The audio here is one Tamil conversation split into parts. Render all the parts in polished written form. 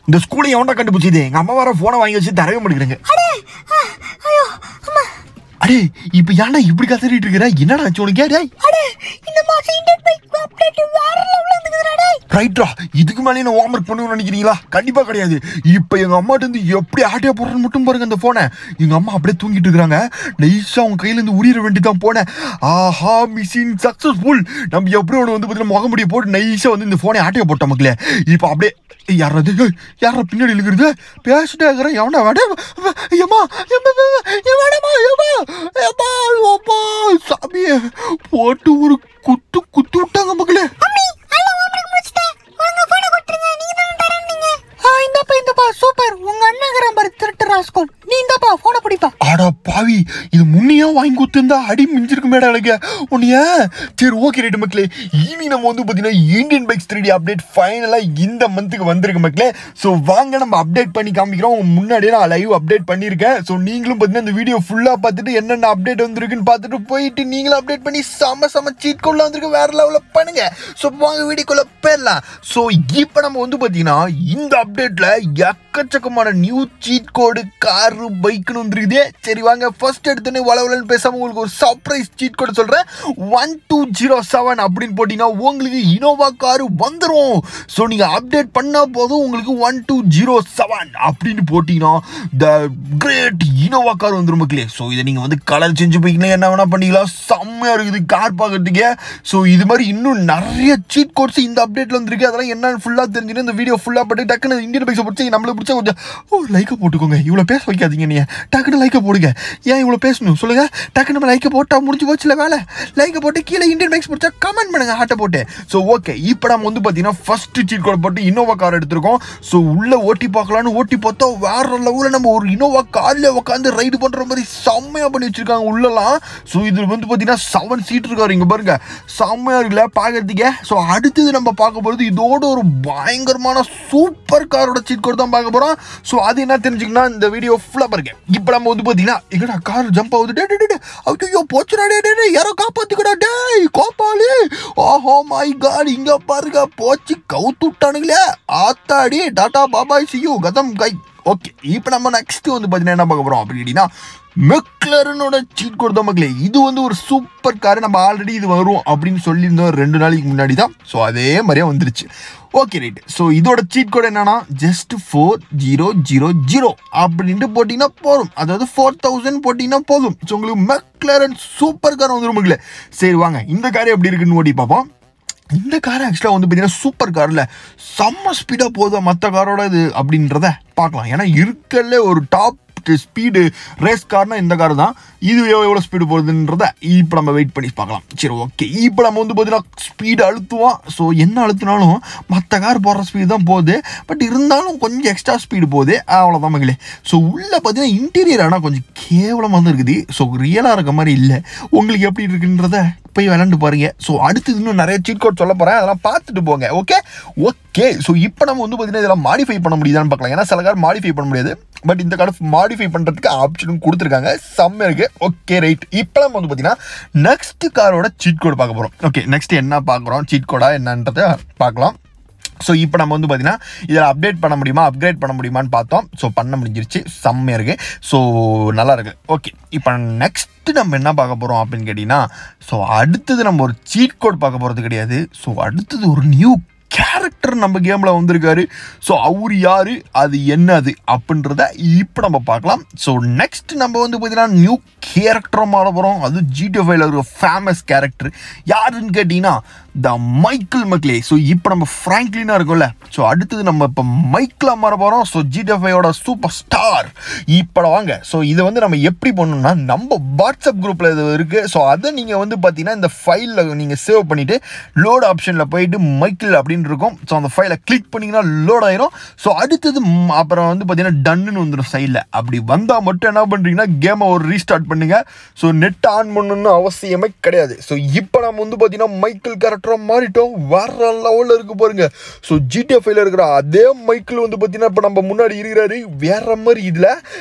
இந்த ஸ்கூலை எவன்டா கண்டுபிடிச்சது? எங்க அம்மா வர போனை வாங்கி வச்சு தரவே மாட்டேங்கிறாங்க. அடே இப்ப ஏன்டா இப்படி கத்திட்டு இருக்கிற? என்னடா ஆச்சு உனக்கு? டேய் இந்த மாசம் இன்டர்நெட் பைக் அப்டேட் வேற லெவல்ல இருக்குதுடா டேய். ரைட்ரா, இதுக்கு மேலே நான் ஹோம்வொர்க் பண்ணுவேன்னு நினைக்கிறீங்களா? கண்டிப்பா கிடையாது. இப்போ எங்க அம்மாட்ட இருந்து எப்படி ஆட்டியா போடுறேன்னு மட்டும் பாருங்க அந்த போனை. எங்க அம்மா அப்படியே தூங்கிட்டு இருக்காங்க. நைஸா அவங்க கையில இருந்து உரியிற வேண்டிதான் போனேன். ஆஹா, மிஷின் சக்சஸ்ஃபுல். நம்ம எப்படி ஒன்று வந்து பார்த்தீங்கன்னா முகமுடிய போட்டு நைஸா வந்து இந்த போனை ஆட்டியா போட்ட மக்களே. இப்போ அப்படியே யாராவது யாரா பின்னாடி இழுக்கிறது பேசிட்டே இருக்கிறேன். எவனா சாமியை போட்டு ஒரு குத்து குத்து விட்டாங்க மக்களே. இந்தப்பா சூப்பர். உங்க அண்ணன் பாரு திருட்டு ராஸ்கோல். நீ இந்தப்பா போனை பிடிப்பா. ஆடா பாவி, இது முன்னையா வாங்கி கொடுத்துருந்தா அடி மிஞ்சிருக்கு மேடம் எனக்கு உன்னைய. சரி ஓகே ரைட்டு மக்களே, இனி நம்ம வந்து பார்த்தீங்கன்னா இந்தியன் பைக்ஸ் 3D அப்டேட் ஃபைனலாக இந்த மந்த்துக்கு வந்திருக்கு மக்களே. ஸோ வாங்க நம்ம அப்டேட் பண்ணி காமிக்கிறோம். முன்னாடியே நான் லைவ் அப்டேட் பண்ணியிருக்கேன். ஸோ நீங்களும் பார்த்தீங்கன்னா இந்த வீடியோ ஃபுல்லாக பார்த்துட்டு என்னென்ன அப்டேட் வந்திருக்குன்னு பார்த்துட்டு போயிட்டு நீங்களும் அப்டேட் பண்ணி செம சீட் கோட்ல வந்திருக்கு வேற லெவலில் பண்ணுங்க. ஸோ வாங்க வீடியோக்குள்ள போயிடலாம். ஸோ இப்போ நம்ம வந்து பார்த்தீங்கன்னா இந்த அப்டேட்ல எக்கச்சக்கமான நியூ சீட் கோடு காரு பைக்குன்னு வந்துருக்குது. சரி வாங்க ஃபர்ஸ்ட் எடுத்தோன்னே வளவலன்னு பேசாம உங்களுக்கு ஒரு சர்ப்ரைஸ் சீட் கோடு சொல்றேன். 1207 அப்படின்னு போட்டீங்கன்னா உங்களுக்கு இனோவா காரு வந்துடும். ஸோ நீங்க அப்டேட் பண்ணா போதும் உங்களுக்கு 1207 அப்படின்னு போட்டீங்கன்னா த கிரேட் இனோவா கார் வந்துடும் மக்களே. ஸோ இதை நீங்க வந்து கலர் செஞ்சு போய்க்கலாம், என்ன வேணா பண்ணிக்கலாம். செம்மையா இருக்குது கார் பார்க்கறதுக்கு. ஸோ இது மாதிரி இன்னும் நிறைய சீட் கோட்ஸ் இந்த அப்டேட்ல வந்துருக்கு. அதெல்லாம் என்னன்னு ஃபுல்லா தெரிஞ்சுன்னு இந்த வீடியோ ஃபுல்லா பண்ணி டக்குன்னு இந்தியன் பைக்ஸை பிடிச்சி நம்மளுக்கு பிடிச்சா கொஞ்சம் லைக்கை போட்டுக்கோங்க. இவ்வளோ பேச வைக்காதீங்க, நீ டக்குன்னு லைக்கை போடுங்க. ஏன் இவ்வளோ பேசணும் சொல்லுங்க? டக்குன்னு நம்ம லைக்கை போட்டா முடிஞ்சு போச்சுல வேலை. லைக்கை போட்டு கீழே இந்தியன் பைக்ஸ் பிடிச்சா கமெண்ட் பண்ணுங்க ஹாட்டை போட்டு. ஸோ ஓகே, இப்போ நம்ம வந்து பார்த்தீங்கன்னா ஃபர்ஸ்ட் சீட் கோட் போட்டு இனோவா கார் எடுத்திருக்கோம். ஸோ உள்ள ஓட்டி பார்க்கலான்னு ஓட்டி பார்த்தா வேற லெவலில் நம்ம ஒரு இனோவா கார்ல உட்காந்து ரைடு பண்ற மாதிரி செம்மையா பண்ணி வச்சிருக்காங்க உள்ளலாம். ஸோ இது வந்து பார்த்தீங்கன்னா 7 சீட் இருக்காரு இங்க பாருங்க, செம்மையா இருக்குல்ல பார்க்கறதுக்கே. ஸோ அடுத்தது நம்ம பார்க்க போகிறது இதோட ஒரு பயங்கரமான சூப்பர் காரோட சீட் கோட் தான் பார்க்க போறோம். ஸோ அது என்ன தெரிஞ்சுக்கன்னா இந்த வீடியோ ஃபுல்லா பாருங்க. இப்போ நம்ம வந்து பார்த்தீங்கன்னா எங்கடா கார் ஜம்ப் ஆகுது, ஐயோ போச்சுடா, யாரோ காப்பாத்திக்கடா டேய் கோபாலி. ஓஹோ மை காட், இங்க பாருங்க போச்சு கவுத்து விட்டானுங்களே ஆத்தாடி. டாடா பாபாய் சி யூ கதம் கை. ஓகே, இப்போ நம்ம நெக்ஸ்ட் வந்து பார்த்தீங்கன்னா என்ன பார்க்க போறோம் அப்படின்னா மெக்லரனோட சீட் கோட் தான் மக்களே. இது வந்து ஒரு சூப்பர் கார். நம்ம ஆல்ரெடி இது வரும் அப்படின்னு சொல்லியிருந்தோம் 2 நாளைக்கு முன்னாடி தான். ஸோ அதே மாதிரியே வந்துருச்சு. Okay right. ஸோ இதோட சீட் கோட் என்னன்னா ஜஸ்ட் 4000 அப்படின்ட்டு போட்டிங்கன்னா போதும். அதாவது 4000 போட்டிங்கன்னா போதும். ஸோ உங்களுக்கு மெக்லரன் சூப்பர் கார் வந்துடும் மக்களே. சரி வாங்க இந்த கார் எப்படி இருக்குன்னு ஓட்டி பார்ப்போம். இந்த கார் ஆக்சுவலாக வந்து பார்த்தீங்கன்னா சூப்பர் காரில் செம்ம ஸ்பீடாக போதும் மற்ற காரோட இது அப்படின்றத பார்க்கலாம். ஏன்னா இருக்கல ஒரு டாப் ஸ்பீடு ரேஸ் கார்னா இந்த கார் தான். இது எவ்வளோ ஸ்பீடு போகுதுன்றத இப்போ நம்ம வெயிட் பண்ணி பார்க்கலாம். சரி ஓகே, இப்போ நம்ம வந்து பார்த்தீங்கன்னா ஸ்பீடு அழுத்துவோம். ஸோ என்ன அழுத்தினாலும் மற்ற கார் போடுற ஸ்பீடு தான் போகுது. பட் இருந்தாலும் கொஞ்சம் எக்ஸ்ட்ரா ஸ்பீடு போகுது, அவ்வளோதான் மகளே. ஸோ உள்ளே பார்த்தீங்கன்னா இன்டீரியர் ஆனால் கொஞ்சம் கேவலமாக தான் இருக்குது. ஸோ ரியலாக இருக்க மாதிரி இல்லை. உங்களுக்கு எப்படி இருக்குன்றத போய் விளாண்டு பாருங்க. ஸோ அடுத்தது இன்னும் நிறைய சீட் கோட் சொல்ல போகிறேன், அதெல்லாம் பார்த்துட்டு போங்க. Okay okay. ஸோ இப்போ நம்ம வந்து பார்த்தீங்கன்னா இதெல்லாம் மாடிஃபை பண்ண முடியுதான்னு பார்க்கலாம். ஏன்னா சில கார் மாடிஃபை பண்ண முடியாது, பட் இந்த கார் மாடிஃபை பண்ணுறதுக்கு ஆப்ஷனும் கொடுத்துருக்காங்க. செம்ம இருக்கு. Okay right. இப்போ நம்ம வந்து பார்த்தீங்கன்னா நெக்ஸ்ட் காரோட சீட் கோட் பார்க்க போகிறோம். ஓகே, நெக்ஸ்ட் என்ன பார்க்குறோம், சீட் கோடா என்னன்றதை பார்க்கலாம். ஸோ இப்போ நம்ம வந்து பார்த்தீங்கன்னா இதில் அப்டேட் பண்ண முடியுமா, அப்கிரேட் பண்ண முடியுமான்னு பார்த்தோம். ஸோ பண்ண முடிஞ்சிருச்சு, செம்மையாக இருக்குது. ஸோ நல்லா இருக்குது. ஓகே, இப்போ நெக்ஸ்ட்டு நம்ம என்ன பார்க்க போகிறோம் அப்படின்னு கேட்டிங்கன்னா, ஸோ அடுத்தது நம்ம ஒரு சீட் கோட் பார்க்க போகிறது கிடையாது. ஸோ அடுத்தது ஒரு நியூ கேரக்டர் நம்ம கேமில் வந்திருக்காரு. ஸோ அவர் யார், அது என்னது அப்படின்றத இப்போ நம்ம பார்க்கலாம். ஸோ நெக்ஸ்ட் நம்ம வந்து பார்த்தீங்கன்னா நியூ கேரக்டரும் மாற போகிறோம். அது GTA 5ல ஒரு ஃபேமஸ் கேரக்டர் யாருன்னு கேட்டிங்கன்னா த மைக்கிள் மக்களே. ஸோ இப்போ நம்ம ஃப்ராங்க்லினாக இருக்கோம்ல, ஸோ அடுத்தது நம்ம இப்போ மைக்கிளாக மாற போகிறோம். ஸோ GTA 5ஓட சூப்பர் ஸ்டார். இப்போ வாங்க, ஸோ இதை வந்து நம்ம எப்படி பண்ணணும்னா நம்ம வாட்ஸ்அப் குரூப்பில் இது இருக்குது. ஸோ அதை நீங்கள் வந்து பார்த்தீங்கன்னா இந்த ஃபைலில் நீங்கள் சேவ் பண்ணிவிட்டு லோட் ஆப்ஷனில் போயிட்டு மைக்கிள் அப்படின்னு இருக்கும். ஸோ அந்த ஃபைலை கிளிக் பண்ணிங்கன்னா லோட் ஆயிரும். ஸோ அடுத்தது அப்புறம் வந்து பார்த்தீங்கன்னா டன்னு வந்துடும் சைடில். அப்படி வந்தால் மட்டும் என்ன பண்ணுறீங்கன்னா கேமை ஒரு ரீஸ்டார்ட் பண்ணுங்க. ஸோ நெட் ஆன் பண்ணணும்னு அவசியமே கிடையாது. ஸோ இப்போ நம்ம வந்து பார்த்தீங்கன்னா மைக்கிள் கேரக்டராக மாறிட்டோம். வேற லெவலில் இருக்கு பாருங்க. ஸோ GTA 5ல இருக்கிற அதே மைக்கிள் வந்து பார்த்தீங்கன்னா இப்போ நம்ம முன்னாடி இருக்கிறாரு வேற மாதிரி இதில்.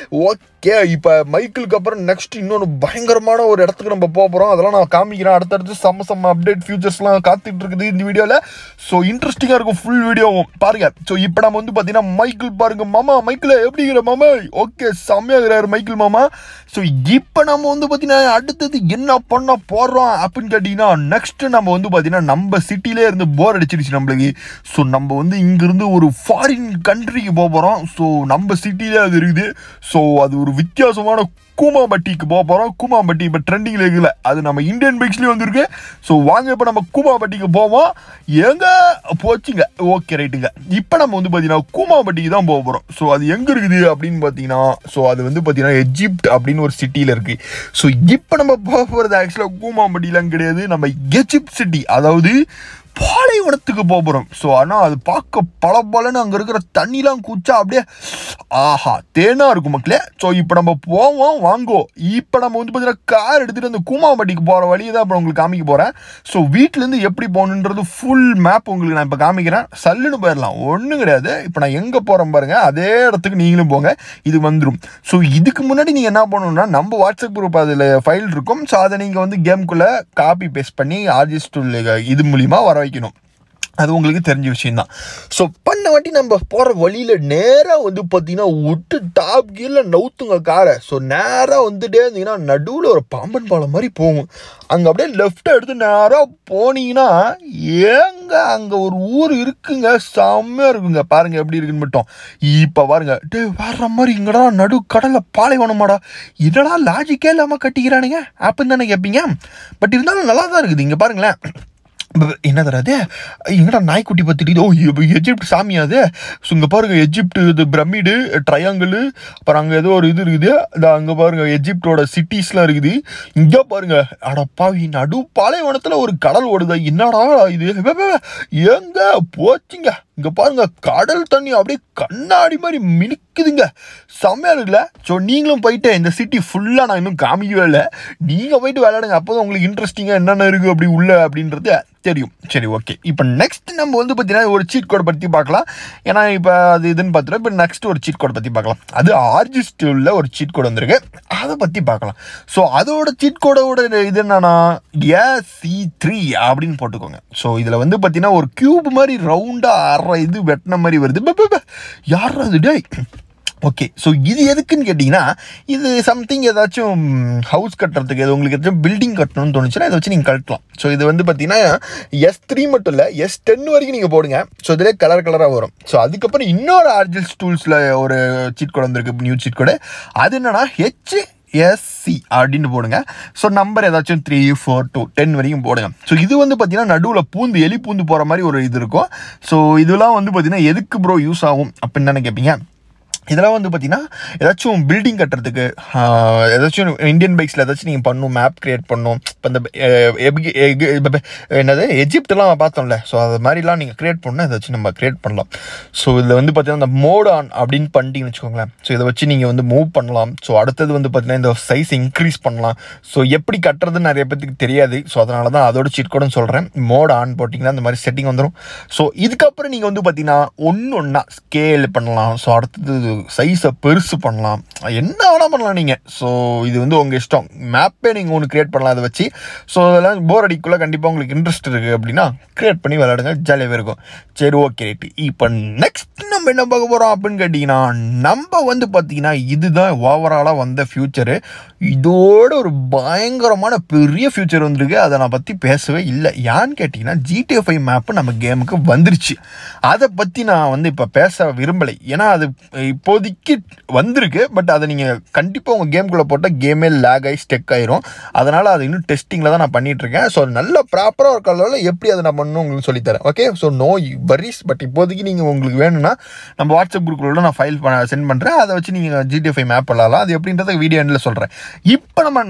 ஓகே, இப்போ மைக்கிளுக்கு அப்புறம் நெக்ஸ்ட் இன்னொன்று பயங்கரமான ஒரு இடத்துக்கு நம்ம போக போகிறோம். அதெல்லாம் நான் காமிக்கிறேன். அடுத்தடுத்து செம்ம அப்டேட் ஃபியூச்சர்ஸ்லாம் காத்துட்டு இருக்குது இந்த வீடியோவில். ஸோ இன்ட்ரெஸ்ட் இன்ட்ரெஸ்டிங்காக இருக்கும் ஃபுல் வீடியோவும் பாருங்க. ஸோ இப்போ நம்ம வந்து பார்த்தீங்கன்னா மைக்கிள் பாருங்க. மாமா மைக்கிள் எப்படிங்கிற மாமா? ஓகே, செம்மையாகிறாரு மைக்கிள் மாமா. ஸோ இப்போ நம்ம வந்து பார்த்தீங்கன்னா அடுத்தது என்ன பண்ண போகிறோம் அப்படின்னு கேட்டிங்கன்னா, நெக்ஸ்ட்டு நம்ம வந்து பார்த்தீங்கன்னா நம்ம சிட்டிலே இருந்து போர் அடிச்சிருச்சு நம்மளுக்கு. ஸோ நம்ம வந்து இங்கேருந்து ஒரு ஃபாரின் கண்ட்ரிக்கு போக போகிறோம். ஸோ நம்ம சிட்டிலே அது இருக்குது. ஸோ அது ஒரு வித்தியாசமான கூமாம்பட்டிக்கு போக போகிறோம். கூமாம்பட்டி இப்போ ட்ரெண்டிங்கில் இருக்குல்ல, அது நம்ம இந்தியன் பைக்ஸ்லேயும் வந்துருக்கு. ஸோ வாங்க இப்போ நம்ம கூமாம்பட்டிக்கு போவோம். எங்கே போச்சுங்க? ஓகே ரைட்டுங்க. இப்போ நம்ம வந்து பார்த்தீங்கன்னா கூமாம்பட்டிக்கு தான் போக போகிறோம். ஸோ அது எங்கே இருக்குது அப்படின்னு பார்த்தீங்கன்னா, ஸோ அது வந்து பார்த்தீங்கன்னா எஜிப்ட் அப்படின்னு ஒரு சிட்டியில் இருக்குது. ஸோ இப்போ நம்ம போக போகிறது ஆக்சுவலாக கூமாம்பட்டிலாம் கிடையாது, நம்ம எஜிப்ட் சிட்டி, அதாவது பாலைவனத்துக்கு போகிறோம். ஸோ ஆனால் அது பார்க்க பலன்னு அங்கே இருக்கிற தண்ணிலாம் குச்சா அப்படியே ஆஹா தேனா இருக்கும் மக்களே. ஸோ இப்போ நம்ம போவோம் வாங்கோ. இப்போ நம்ம வந்து பார்த்தீங்கன்னா கார் எடுத்துகிட்டு அந்த கூமாம்பட்டிக்கு போகிற வழியை தான் இப்போ உங்களுக்கு காமிக்க போகிறேன். ஸோ வீட்டிலேருந்து எப்படி போகணுன்றது ஃபுல் மேப் உங்களுக்கு நான் இப்போ காமிக்கிறேன். சல்லுன்னு போயிடலாம், ஒன்றும் கிடையாது. இப்போ நான் எங்கே போகிறேன் பாருங்கள், அதே இடத்துக்கு நீங்களும் போங்க, இது வந்துடும். ஸோ இதுக்கு முன்னாடி நீங்கள் என்ன பண்ணணும்னா, நம்ம வாட்ஸ்அப் குரூப் அதில் ஃபைல் இருக்கும். ஸோ அதை நீங்கள் வந்து கேமுக்குள்ளே காப்பி பேஸ்ட் பண்ணி ஆர்ஜிஎஸ் டூல் இது மூலிமா வர வைக்கணும். அது உங்களுக்கு தெரிஞ்ச விஷயம்தான். ஸோ பண்ண வாட்டி நம்ம போகிற வழியில் நேராக வந்து பார்த்தீங்கன்னா விட்டு டாப் கீரில் நவுத்துங்க காரை. ஸோ நேராக வந்துட்டே இருந்தீங்கன்னா நடுவில் ஒரு பாம்பன் பாலம் மாதிரி போகும். அங்கே அப்படியே லெஃப்ட்டை எடுத்து நேராக போனீங்கன்னா அங்கே ஒரு ஊர் இருக்குங்க, செம்மையாக இருக்குங்க. பாருங்கள் எப்படி இருக்குன்னு மட்டும். இப்போ பாருங்க, வர்ற மாதிரி இங்கடா நடு கடலில் பாலைவனமாடா, என்னடா லாஜிக்கே இல்லாமல் கட்டிக்கிறானுங்க அப்படின்னு தானே கேட்பீங்க. பட் இருந்தாலும் நல்லா தான் இருக்குது. இங்கே பாருங்களேன், என்ன தராது எங்கடா நாய்க்குட்டி பார்த்துட்டு, ஓ எஜிப்ட் சாமி அது. ஸோ இங்கே பாருங்கள் எஜிப்ட் இது பிரமிடு ட்ரையாங்கிள், அப்புறம் அங்கே ஏதோ ஒரு இது இருக்குது. அங்கே பாருங்கள் எஜிப்டோட சிட்டிஸ்லாம் இருக்குது. இங்கே பாருங்கள், அடப்பாவி நடு பாலைவனத்தில் ஒரு கடல் ஓடுதா, என்னடா இது எங்க போச்சுங்க. இங்கே பாருங்க கடல் தண்ணி அப்படியே கண்ணாடி மாதிரி மினுக்குதுங்க, செம்மையாக இருக்குல்ல. ஸோ நீங்களும் போயிட்டு இந்த சிட்டி ஃபுல்லாக நான் இன்னும் காமிக்கவே இல்லை, நீங்கள் போயிட்டு விளையாடுங்க. அப்போ தான் உங்களுக்கு இன்ட்ரெஸ்டிங்காக என்னென்ன இருக்குது அப்படி உள்ள அப்படின்றது தெரியும். சரி ஓகே, இப்போ நெக்ஸ்ட் நம்ம வந்து பார்த்தீங்கன்னா ஒரு சீட் கோடை பற்றி பார்க்கலாம். ஏன்னா இப்போ அது இதுன்னு பார்த்துட்டோம். இப்போ நெக்ஸ்ட் ஒரு சீட் கோடை பற்றி பார்க்கலாம். அது ஆர்ஜிஎஸ் டூலில் ஒரு சீட் கோடு வந்திருக்கு, அதை பற்றி பார்க்கலாம். ஸோ அதோட சீட் கோடோட இது என்னன்னா AC3 அப்படின்னு போட்டுக்கோங்க. ஸோ இதில் வந்து பார்த்தீங்கன்னா ஒரு கியூப் மாதிரி ரவுண்டாக இது வெட்டின மாதிரி வருது. யார் அது டே? ஓகே, ஸோ இது எதுக்குன்னு கேட்டிங்கன்னா, இது சம்திங் ஏதாச்சும் ஹவுஸ் கட்டுறதுக்கு, எது உங்களுக்கு ஏதாச்சும் பில்டிங் கட்டணும்னு தோணுச்சுன்னா இதை வச்சு நீங்கள் கட்டலாம். ஸோ இது வந்து பார்த்தீங்கன்னா S3 மட்டும் இல்லை, S10 வரைக்கும் நீங்கள் போடுங்க. ஸோ இதிலே கலராக வரும். ஸோ அதுக்கப்புறம் இன்னொரு ஆர்ஜிஎஸ் டூல்ஸில் ஒரு சீட் கோடு வந்திருக்கு, நியூ சீட் கோடு. அது என்னன்னா HSC அப்படின்னு போடுங்க. ஸோ நம்பர் ஏதாச்சும் 3, 4, 2, 10 வரைக்கும் போடுங்க. ஸோ இது வந்து பார்த்தீங்கன்னா நடுவில் எலி பூந்து போகிற மாதிரி ஒரு இது இருக்கும். ஸோ இதெல்லாம் வந்து பார்த்தீங்கன்னா எதுக்கு ப்ரோ யூஸ் ஆகும் அப்படின்னு தானே கேட்பீங்க. இதெல்லாம் வந்து பார்த்தீங்கன்னா ஏதாச்சும் பில்டிங் கட்டுறதுக்கு, ஏதாச்சும் இந்தியன் பைக்ஸில் ஏதாச்சும் நீங்கள் பண்ணணும், மேப் க்ரியேட் பண்ணணும். இப்போ இந்த என்னது எஜிப்டெல்லாம் பார்த்தோம்ல, ஸோ அது மாதிரிலாம் நீங்கள் க்ரியேட் பண்ணால் ஏதாச்சும் நம்ம க்ரியேட் பண்ணலாம். ஸோ இதில் வந்து பார்த்தீங்கன்னா இந்த மோட் ஆன் அப்படின்னு பண்ணிட்டீங்கன்னு வச்சுக்கோங்களேன். ஸோ இதை வச்சு நீங்கள் வந்து மூவ் பண்ணலாம். ஸோ அடுத்தது வந்து பார்த்தீங்கன்னா இந்த சைஸ் இன்க்ரீஸ் பண்ணலாம். ஸோ எப்படி கட்டுறதுன்னு நிறைய பேருக்கு தெரியாது. ஸோ அதனால தான் அதோட சீட் கோடுன்னு சொல்கிறேன். மோட் ஆன் போட்டிங்கன்னா இந்த மாதிரி செட்டிங் வந்துடும். ஸோ இதுக்கப்புறம் நீங்கள் வந்து பார்த்தீங்கன்னா ஒன்றா ஸ்கேல் பண்ணலாம். ஸோ அடுத்தது சைஸை பெருசு பண்ணலாம், என்ன வேணால் பண்ணலாம் நீங்கள். ஸோ இது வந்து உங்கள் இஷ்டம். மேப்பே நீங்கள் ஒன்று க்ரியேட் பண்ணலாம் அதை வச்சு. ஸோ அதெல்லாம் போர் அடிக்குள்ளே கண்டிப்பாக உங்களுக்கு இன்ட்ரெஸ்ட் இருக்குது அப்படின்னா க்ரியேட் பண்ணி விளையாடுங்க, ஜாலியாகவே இருக்கும். சரி ஓகே ரைட்டு. இப்போ நெக்ஸ்ட் நம்ம என்ன பார்க்க போகிறோம் அப்படின்னு கேட்டிங்கன்னா, நம்ம வந்து பார்த்திங்கன்னா இதுதான் ஓவராலாக வந்த ஃப்யூச்சரு. இதோட ஒரு பயங்கரமான பெரிய ஃப்யூச்சர் வந்திருக்கு. அதை நான் பற்றி பேசவே இல்லை. ஏன்னு கேட்டிங்கன்னா GTA 5 மேப்பு நம்ம கேமுக்கு வந்துருச்சு. அதை பற்றி நான் வந்து இப்போ பேச விரும்பலை. ஏன்னா அது இப்போதைக்கு வந்திருக்கு. பட் அதை நீங்கள் கண்டிப்பாக உங்கள் கேம்குள்ளே போட்டால் கேமே லேக் ஆகி ஸ்டெக் ஆயிரும். அதனால் அது இன்னும் டெஸ்டிங்கில் தான் நான் பண்ணிகிட்ருக்கேன். ஸோ நல்லா ப்ராப்பராக இருக்கிறதால எப்படி அதை நான் பண்ணணும் உங்களுக்கு சொல்லித்தரேன். Okay, so no worries. But இப்போதைக்கு நீங்கள் உங்களுக்கு வேணும்னா நம்ம வாட்ஸ்அப் குரூப்பில் நான் ஃபைல் சென்ட் பண்ணுறேன். அதை வச்சு நீங்கள் GTA 5 மேப் விளாடலாம். அது எப்படின்றத வீடியோ எண்டில் சொல்கிறேன். இப்போ நம்ம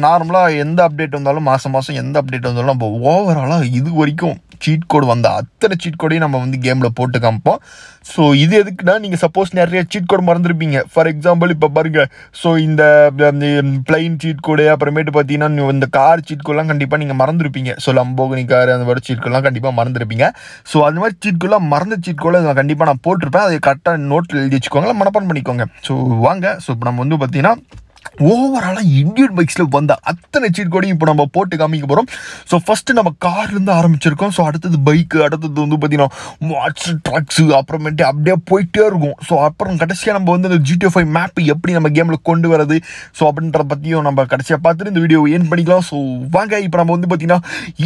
நார்மலாக எந்த அப்டேட் வந்தாலும் மாதம் எந்த அப்டேட் வந்தாலும் நம்ம ஓவராலாக இது வரைக்கும் சீட் கோடு வந்த அத்தனை சீட் கோடையும் நம்ம வந்து கேமில் போட்டு காமிப்போம். ஸோ இது எதுக்குன்னா, நீங்கள் சப்போஸ் நிறைய சீட் கோடு மறந்துருப்பீங்க. ஃபார் எக்ஸாம்பிள் இப்போ பாருங்கள், ஸோ இந்த பிளைன் சீட் கோடு, அப்புறமேட்டு பார்த்தீங்கன்னா இந்த கார் சீட் கோடெலாம் கண்டிப்பாக நீங்கள் மறந்துருப்பீங்க. ஸோ லம்போகினி கார் அந்த மாதிரி சீட் கோடெலாம் கண்டிப்பாக மறந்துருப்பீங்க. ஸோ அது மாதிரி சீட் கோடெலாம் மறந்த சீட் கோடை கண்டிப்பாக நான் போட்டிருப்பேன். அதை கரெக்டாக நோட்டில் எழுதி வச்சுக்கோங்க, மனப்பாடம் பண்ணிக்கோங்க. ஸோ வாங்க, ஸோ இப்போ நம்ம வந்து பார்த்தீங்கன்னா ஓவராலாக இந்தியன் பைக்ஸில் வந்த அத்தனை சீட் கோடையும் இப்போ நம்ம போட்டு காமிக்க போகிறோம். ஸோ ஃபஸ்ட்டு நம்ம கார்லேருந்து ஆரம்பிச்சிருக்கோம். ஸோ அடுத்தது பைக்கு, அடுத்தது வந்து பார்த்தீங்கன்னா வாட்ச் ட்ரக்ஸு, அப்புறமேட்டு அப்படியே போயிட்டே இருக்கும். ஸோ அப்புறம் கடைசியாக நம்ம வந்து அந்த GTA 5 மேப் எப்படி நம்ம கேமில் கொண்டு வரது ஸோ அப்படின்ற பற்றியும் நம்ம கடைசியாக பார்த்துட்டு இந்த வீடியோ ஏன் பண்ணிக்கலாம். ஸோ வாங்க இப்போ நம்ம வந்து பார்த்தீங்கன்னா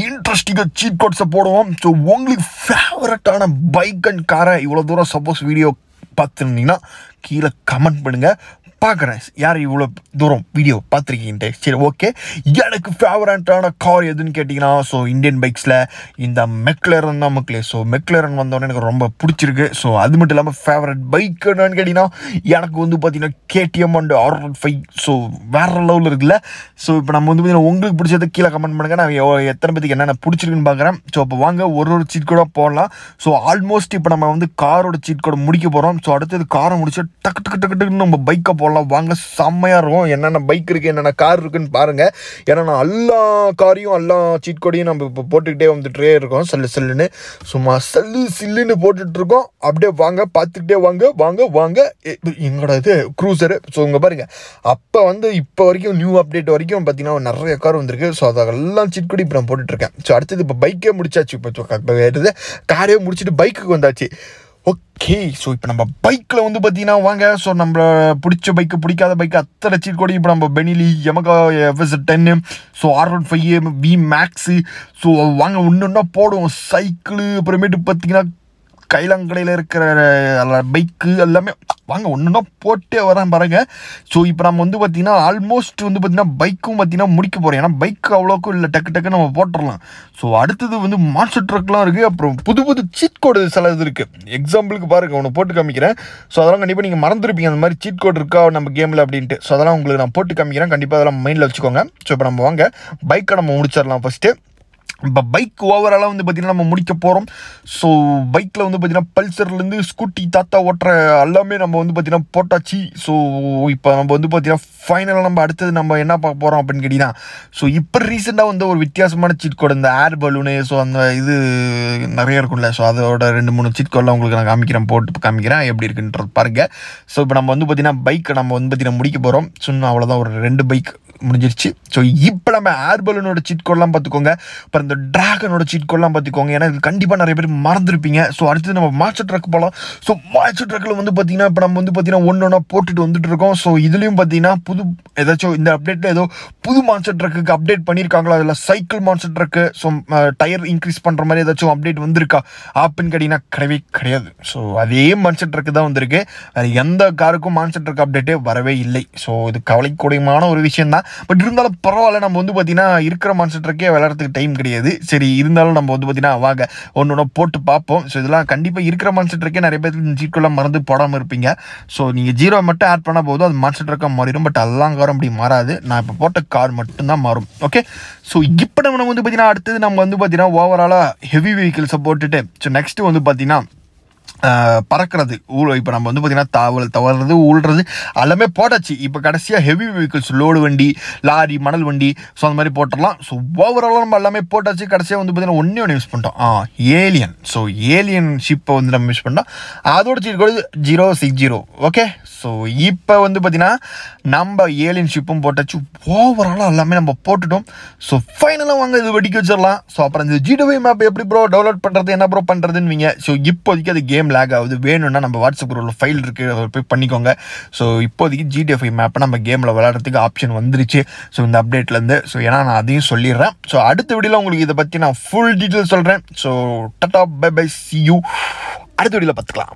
இன்ட்ரெஸ்டிங்காக சீட் கோட்ஸை போடுவோம். ஸோ உங்களுக்கு ஃபேவரட்டான பைக் அண்ட் காரை இவ்வளோ தூரம் சப்போஸ் வீடியோ பார்த்துருந்தீங்கன்னா கீழே கமெண்ட் பண்ணுங்கள். பார்க்குறேன் யார் இவ்வளோ தூரம் வீடியோ பார்த்துருக்கீங்கன்ட்டு. சரி, ஓகே. எனக்கு ஃபேவரட்டான கார் எதுன்னு கேட்டிங்கன்னா ஸோ இந்தியன் பைக்ஸில் இந்த மெக்லரன் தான் மக்களே. ஸோ மெக்லரன் வந்தோடனே எனக்கு ரொம்ப பிடிச்சிருக்கு. ஸோ அது மட்டும் இல்லாமல் ஃபேவரட் பைக் என்னன்னு கேட்டிங்கன்னா எனக்கு வந்து பார்த்தீங்கன்னா KTM அண்ட் R15. ஸோ வேறு லெவலில் இருக்குல்ல. ஸோ இப்போ நம்ம வந்து பார்த்தீங்கன்னா உங்களுக்கு பிடிச்சது கீழே கமெண்ட் பண்ணுங்கள். நான் எத்தனை பேருக்கு என்னென்ன பிடிச்சிருக்குன்னு பார்க்குறேன். ஸோ அப்போ வாங்க ஒரு சீட் கூட போடலாம். ஸோ ஆல்மோஸ்ட் இப்போ நம்ம வந்து காரோட சீட் கூட முடிக்க போகிறோம். ஸோ அடுத்தது காரை முடிச்சு டக்கு டக்கு டக்கு டக்குன்னு நம்ம பைக்கை போடலாம். வாங்க, செம்மையாக இருக்கும். என்னென்ன பைக் இருக்குது, என்னென்ன கார் இருக்குன்னு பாருங்கள். ஏன்னா நான் எல்லா காரையும் எல்லா சீட் கோடையும் நம்ம இப்போ போட்டுக்கிட்டே வந்துட்டே இருக்கோம். செல்லுன்னு சும்மா சில்லுன்னு போட்டுட்ருக்கோம். அப்படியே வாங்க, பார்த்துக்கிட்டே வாங்க வாங்க வாங்க. எங்களோட இது க்ரூசரு. ஸோ இங்கே பாருங்கள், அப்போ வந்து இப்போ வரைக்கும் நியூ அப்டேட் வரைக்கும் பார்த்தீங்கன்னா நிறைய கார் வந்திருக்கு. ஸோ அதெல்லாம் சீட் கோடி இப்போ நான் போட்டுட்ருக்கேன். ஸோ அடுத்தது இப்போ பைக்கே முடிச்சாச்சு. இப்போ காரே முடிச்சுட்டு பைக்குக்கு வந்தாச்சு. ஓகே, ஸோ இப்போ நம்ம பைக்கில் வந்து பார்த்தீங்கன்னா வாங்க. ஸோ நம்ம பிடிச்ச பைக்கு, பிடிக்காத பைக்கு அத்தனை சீட் கோடி இப்போ நம்ம Benelli, Yamaha FS10, so R15, VMAX. So வாங்க ஒன்று ஒன்றா போடுவோம். சைக்கிளு, அப்புறமேட்டு பார்த்தீங்கன்னா கைலாங்கடையில் இருக்கிற பைக்கு எல்லாமே வாங்க ஒன்றுனா போட்டே வரேன் பாருங்க. ஸோ இப்போ நம்ம வந்து பார்த்தீங்கன்னா ஆல்மோஸ்ட் வந்து பார்த்தீங்கன்னா பைக்கும் பார்த்தீங்கன்னா முடிக்க போகிறோம். ஏன்னா பைக் அவ்வளோக்கும் இல்லை, டக்கு டக்குன்னு நம்ம போட்டுடலாம். ஸோ அடுத்தது வந்து மான்ஸ்டர் ட்ரக்லாம் இருக்குது. அப்புறம் புது புது சீட் கோடு சில இது இருக்குது. எக்ஸாம்பிளுக்கு பாருங்கள், ஒன்று போட்டு காமிக்கிறேன். ஸோ அதெல்லாம் கண்டிப்பாக நீங்கள் மறந்துருப்பீங்க அந்த மாதிரி சீட் கோட் இருக்கா நம்ம கேமில் அப்படின்ட்டு. ஸோ அதெல்லாம் உங்களுக்கு நான் போட்டு காமிக்கிறேன். கண்டிப்பாக அதெல்லாம் மைண்டில் வச்சுக்கோங்க. ஸோ இப்போ நம்ம வாங்க பைக்கை நம்ம முடிச்சிடலாம் ஃபஸ்ட்டு. இப்போ பைக் ஓவராலாக வந்து பார்த்திங்கன்னா நம்ம முடிக்க போகிறோம். ஸோ பைக்கில் வந்து பார்த்திங்கன்னா பல்சர்லேருந்து ஸ்கூட்டி, தாத்தா ஓட்டுற எல்லாமே நம்ம வந்து பார்த்திங்கன்னா போட்டாச்சு. ஸோ இப்போ நம்ம வந்து பார்த்திங்கன்னா ஃபைனலாக நம்ம அடுத்தது நம்ம என்ன பார்க்க போகிறோம் அப்படின்னு கேட்டிங்கன்னா ஸோ இப்போ ரீசெண்டாக வந்து ஒரு வித்தியாசமான சீட் கோடு, இந்த ஏர் பலூனு, ஸோ அந்த இது நிறைய இருக்கும்ல. ஸோ அதோட 2-3 சீட் கோடெலாம் உங்களுக்கு நான் காமிக்கிறேன், போட்டு காமிக்கிறேன் எப்படி இருக்குன்றது பாருங்கள். ஸோ இப்போ நம்ம வந்து பார்த்திங்கன்னா பைக்கை நம்ம வந்து பார்த்திங்கன்னா முடிக்க போகிறோம். சொன்னால் அவ்வளோதான், ஒரு 2 பைக் முடிஞ்சிருச்சு. ஸோ இப்போ நம்ம ஏர் பலூனோட சீட் கோடெலாம் பார்த்துக்கோங்க. அப்புறம் இந்த டிராகனோட சீட் கோடெலாம் பார்த்துக்கோங்க. ஏன்னா இது கண்டிப்பாக நிறைய பேர் மறந்துருப்பீங்க. ஸோ அடுத்தது நம்ம மாஸ்டர் ட்ரக் போகலாம். ஸோ மாஸ்டர் ட்ரக்கில் வந்து பார்த்தீங்கன்னா இப்போ நம்ம வந்து பார்த்தீங்கன்னா ஒன்று போட்டுட்டு வந்துட்டு இருக்கோம். ஸோ இதுலேயும் பார்த்தீங்கன்னா புது ஏதாச்சும் இந்த அப்டேட்டில் ஏதோ புது மான்ஸ்டர் ட்ரக்குக்கு அப்டேட் பண்ணியிருக்காங்களா, அதில் cycle monster truck, so tyre increase பண்ணுற மாதிரி ஏதாச்சும் அப்டேட் வந்திருக்கா அப்படின்னு கேட்டிங்கன்னா கிடையவே கிடையாது. ஸோ அதே மான்ஸ்டர் ட்ரக்கு தான் வந்திருக்கு. வேறு எந்த காருக்கும் மான்ஸ்டர் ட்ரக் அப்டேட்டே வரவே இல்லை. ஸோ இது கவலைக்கூடியமான ஒரு விஷயம் தான். பட் இருந்தாலும் பரவாயில்ல, நம்ம வந்து பார்த்தீங்கன்னா இருக்கிற மான்ஸ்டர் ட்ரக்கே விளையாடுறதுக்கு டைம் கிடையாது. சரி, இருந்தாலும் நம்ம வந்து பார்த்தீங்கன்னா வாங்க ஒன்று போட்டு பார்ப்போம். ஸோ இதெல்லாம் கண்டிப்பாக இருக்கிற மான்ஸ்டர் ட்ரக்கே நிறைய பேர் சீட்குள்ளே மறந்து போடாமல் இருப்பீங்க. ஸோ நீங்கள் 0 மட்டும் ஆட் பண்ணால் போதும், அது மான்ஸ்டர் ட்ரக்காக மாறிடும். பட் எல்லாம் காரும் அப்படி மாறாது. நான் இப்போ போட்ட கார் மட்டும்தான் மாறும். ஓகே, ஸோ இப்போ நம்ம வந்து பார்த்தீங்கன்னா அடுத்தது நம்ம வந்து பார்த்தீங்கன்னா ஓவராலாக ஹெவி வெஹிக்கிள்ஸை போட்டுட்டு ஸோ நெக்ஸ்ட்டு வந்து பார்த்தீங்கன்னா பறக்கிறது, இப்போ நம்ம வந்து பார்த்தீங்கன்னா தவறுறது, ஊழ்றது எல்லாமே போட்டாச்சு. இப்போ கடைசியாக ஹெவி வெஹிக்கிள்ஸ், லோடு வண்டி, லாரி, மணல் வண்டி, ஸோ அந்த மாதிரி போட்டுடலாம். ஸோ ஓவராலாக நம்ம எல்லாமே போட்டாச்சு. கடைசியாக வந்து பார்த்தீங்கன்னா ஒன்று யூஸ் பண்ணிட்டோம், ஏலியன். ஸோ ஏலியன் ஷிப்பை வந்து நம்ம யூஸ் பண்ணோம். அதோட சீட் கோடு 060. ஓகே, ஸோ இப்போ வந்து பார்த்தீங்கன்னா நம்ம ஏலியன் ஷிப்பும் போட்டாச்சு. ஓவராலாக எல்லாமே நம்ம போட்டுட்டோம். ஸோ ஃபைனலாக வாங்க இது வெடிக்க வச்சிடலாம். ஸோ அப்புறம் இந்த GTA 5 மேப் எப்படி ப்ரோ டவுன்லோட் பண்ணுறது, என்ன ப்ரோ பண்ணுறதுன்னு. ஸோ இப்போதைக்கு அது கேம் லேக் ஆகுது. வேணும்னா நம்ம வாட்ஸ்அப் குரூப்பில் ஃபைல் இருக்குது, அதை போய் பண்ணிக்கோங்க. ஸோ இப்போதைக்கு GTA 5 மேப்பை நம்ம கேமில் விளையாடுறதுக்கு ஆப்ஷன் வந்துருச்சு. ஸோ இந்த அப்டேட்லேருந்து. ஸோ ஏன்னா நான் அதையும் சொல்லிடுறேன். ஸோ அடுத்த வீடியோவில் உங்களுக்கு இதை பற்றி நான் ஃபுல் டீட்டெயில் சொல்கிறேன். So tata, bye bye, see you. அடுத்த வீடியோவில் பார்த்துக்கலாம்.